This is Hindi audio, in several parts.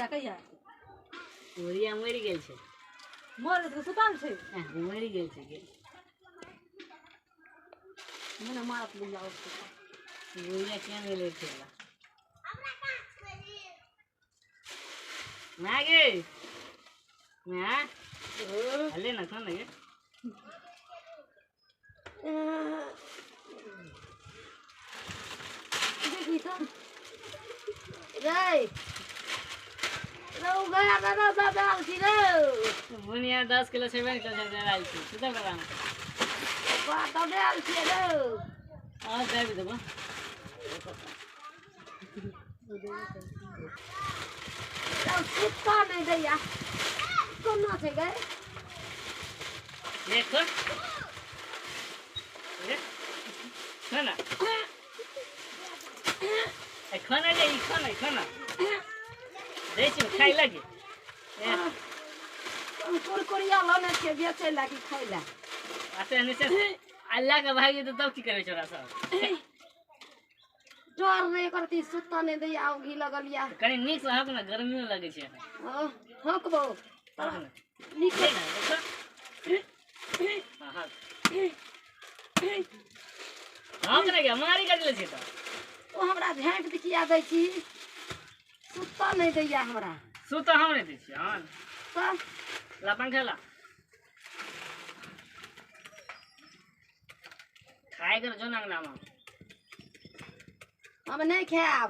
गुड़िया कहिया गुड़िया मरि गेल छै मोर तो सुताल छै मरि गेल छै के मैंने मारत लिया उसको गुड़िया क्या मिले थे मागे मैं अल्ले ना खाना ये देखी तो रे रो गया दादा दादा की रे बुनिया 10 किलो सेवन कर दे राई छी सुधा करा बात तो डाल छी रे आ दे भी देबो तो कुत्ता नहीं दैया कोना छै गए देखो ये खाना ए खाना जे ई खाना दे छी खाई लगे हम कुरकुरिया लाने के बेचे लागी खाइला आते नहीं से अल्लाह का भागी तो तब की करे छोरा सब डर नहीं करती सुत्ता नहीं दैया औगी लगलिया कनी नीक से हक ना गर्मी लगे छै हकबो नीक है ना देखो हां हां करे के मारी कर ले छै त ओ हमरा झांक दिखिया दै छी सुत्ता नहीं दैया हमरा सुता हम नहीं दै छी हां तो ला पंखा ला खाए कर जो ना नाम हम नहीं खाब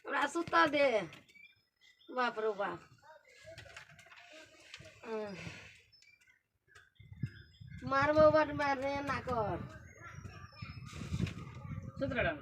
हमरा सुत्ता दे बाप रो बाप मारबो बट मारने ना कर सुतरा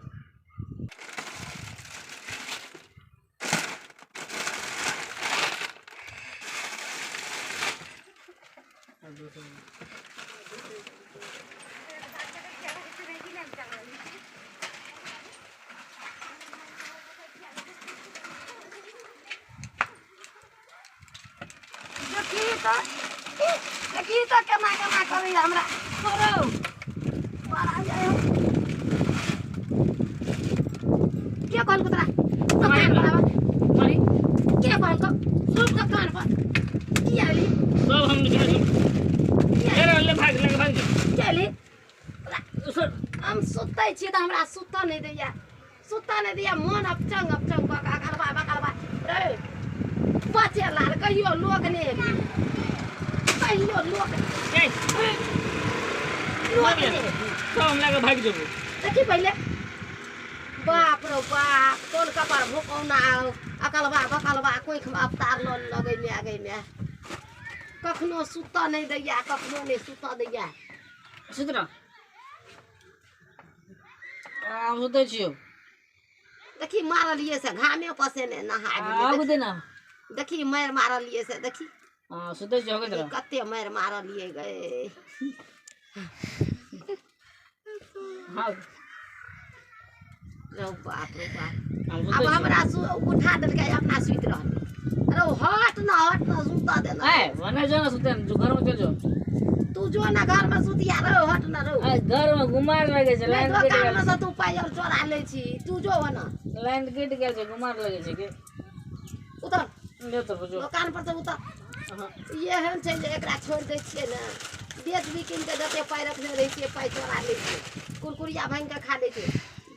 देखी तो केना केना करी हमरा करो मारा जाए के कहल कुतरा दुकान पर मारी के कहल को सब दुकान पर की आली सब हम निकले अरे ले भाग चली सर हम सुतै छी त हमरा सुत्ता नहीं दैया मन अपचंग बकलबा रे बचे लाल कहियो लोग ने कहियो लोग ए लोग ने सब हम लगा भाग जेबो देखी पहले बाप रो बाप तोल कपर भुकौना बकलबा कोई अवतार लो लगे में कखनो सुत्ता नहीं दैया कखनो नहीं सुत्ता दैया सुतरा आ सुते छियो देखी मारलिए से घामे पसेने नहा आगु देना देखी मार मारलिए से देखी हां सुते छियो के तरह कते मार मारलिए गए हां रो बाप हम अब हमरा उठा देलकै अपना सुत रहल अरे हट ना सुता देना ए वने जो ना सुते जो घर में चल जो तू जो ना घर में सुतिया रो हट ना रो ए घर में घुमार लगे छै लाइन कट दुकान गेल में से तू पाई और चोरा ले छी तू जो हो ना लाइन कट गेल छै घुमार लगे छै के उतर ले तो जो दुकान पर से उतर हां ये हम छै जे एकरा छोड़ दै छियै ना बेच बिकिन के जते पाई रखने रही छियै पाई चोरा ले छै कुरकुरिया भांग के खा ले छै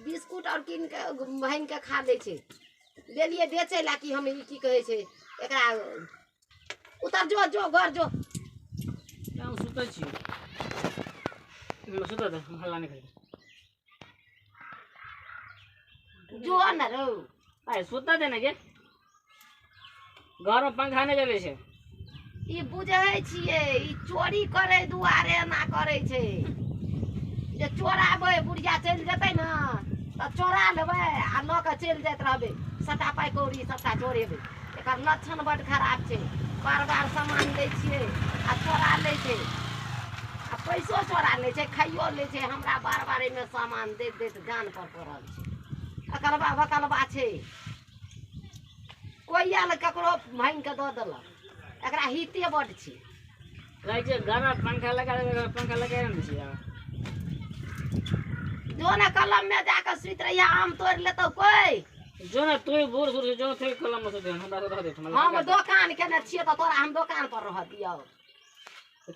बिस्कुट और किन के भांग के खा ले छै देलिए बेचे ला कि हम ई की कहे छै एकरा उतर जो घर जो हम सुते छियो सुते दे हल्ला नहीं करे जो ना रो ए सुते दे ना के घर में पंखा नहीं चले छै ई बुझै छियै ई चोरी करे दुआरे ना करे छै जे चोराबै बुढ़िया चलि जेतै ना त चोरा लेबै आ ल के चलि जाइत रहबै सटा पाइ कौड़ी सबटा चोरेबै एकर लक्षण बड खराब छै बार सामान लै छियै आ चोरा लै छै आ पैसो चोरा लै छै खाइयो लै छै हमरा बार एहिमे सामान दैत जान पर पड़ल छै बकलबा छै कोई आयल ककरो भांग के दऽ देलक एकरा हिते बड छै कहै छै घर में पंखा लगा नहीं छै जो ना कलम में जाकर सुत रहिया आम तोड़ लेतो कोई जो ना तू बूढ़ सूढ़ जो थे कलम में से हमरा तो रह दे हम दुकान केने छियै त तोरा हम दुकान पर रह दियौ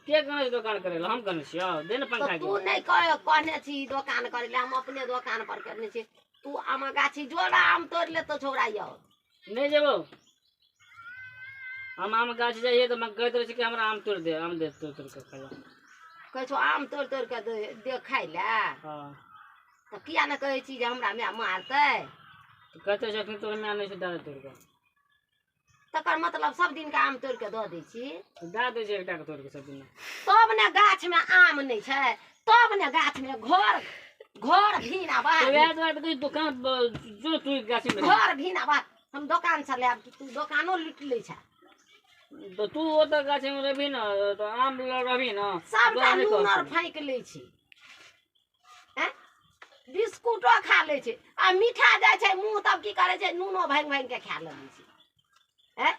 के कने दुकान करेला हम कने छियो दे न पंखा तू नहीं कहने छी दुकान करे ले हम अपने दुकान पर करने छी तू आम गाछी जोड़ा आम तोड़ ले तो छोड़ाइयो नहीं जेबो हम आम गाछ जाइए तो मैं कहत रही कि हमरा आम तोड़ दे आम दे तोड़ के खाइला कहै छौ आम तोड़ तोड़ के दे खाइ ले हां तो किया न कहै छी जे हमरा में मारतै तो कहते छ कि तोर में नहीं से दाना तोड़ के तकर मतलब सब दिन का आम तोड़ के दऽ दै छी दा दे छै एकटा के तोड़ के सब दिन तब ने गाछ में आम नहीं छै तब ने गाछ में घर भीना बा तो यार तो कोई दुकान जो तू गाछी में घर भीना बा हम दुकान से लेब तू दुकानो लूट ले छै तो तू ओ त गाछी में रहबी न तो आम रहबी न सबटा नून और फाँक ले छी हैं बिस्कुटो खा ले छै आ मीठा जाय छै मुंह तब की करे छै नूनो भांग के खा ले छै हैं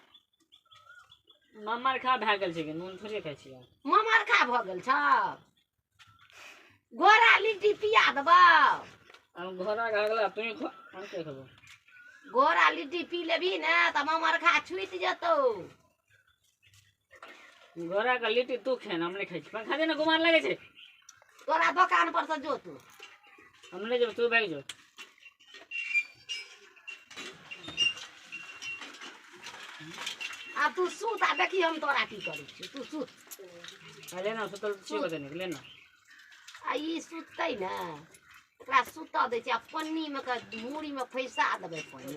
मम्मार खा भए गेल छै कि नून थोड़े खाइ छियै ममर खा भ गेल छ घोड़ा लिट्टी पिया देबौ हम घोड़ा घागला तू हम के खबो घोड़ा लिट्टी पी लेबी ने त ममर खा छुटि जेतौ घोड़ा का लिट्टी तू खेन हम नहीं खाइ छी पंखा दे न गुमान लगे छै तोरा दुकान पर से जो तू हम नहीं जब तू भाग जो आ तू सूत आ देखी हम तोरा की करै छी तू सूत लेना सुतल छी बता नहीं लेना आ ई सुततै ने ओकरा सुतऽ दै छै आ पन्नी में के मूड़ी में फैसा देबै पानी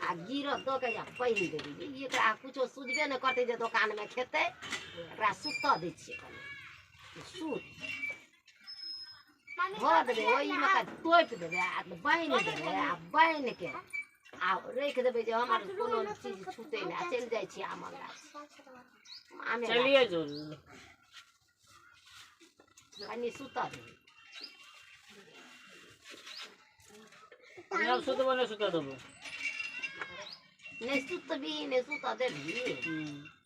आ गिरत दऽ के पानि देबै एकरा कुछो सुझबे नहि करतै जे दोकान में खेतै एकरा सुतऽ दै छियै कनि सूत धऽ देबै ओहिमे के तोपि देबै आ बान्हि देबै आ बान्हि के आ राखि देबै जे हमर कोनो चीज छूटै नहि आ चलि जाइ छी आम गाछ आमे चलिए जो कनि सुतऽ देबै अब सुतबो नहीं सुता देबो नहीं सुतबी नहीं सुतऽ देबही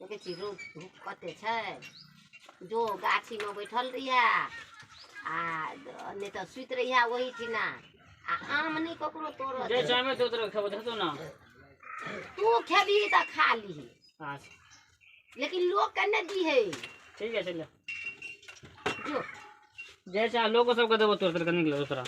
देखै छी रोद धूप कते छै जो गाछी में बैठल रहिया आ नहीं तो सुति रहिया वही ठिना आ आम नहीं ककरो तोड़ जे चाहे तो तरह खबो देतो ना तू खेबी त खा लीही अच्छा लेकिन लोग के नहीं दी है ठीक है चल जो जे चाहे लोगों सब के देबो तोड़ के निकलो दूसरा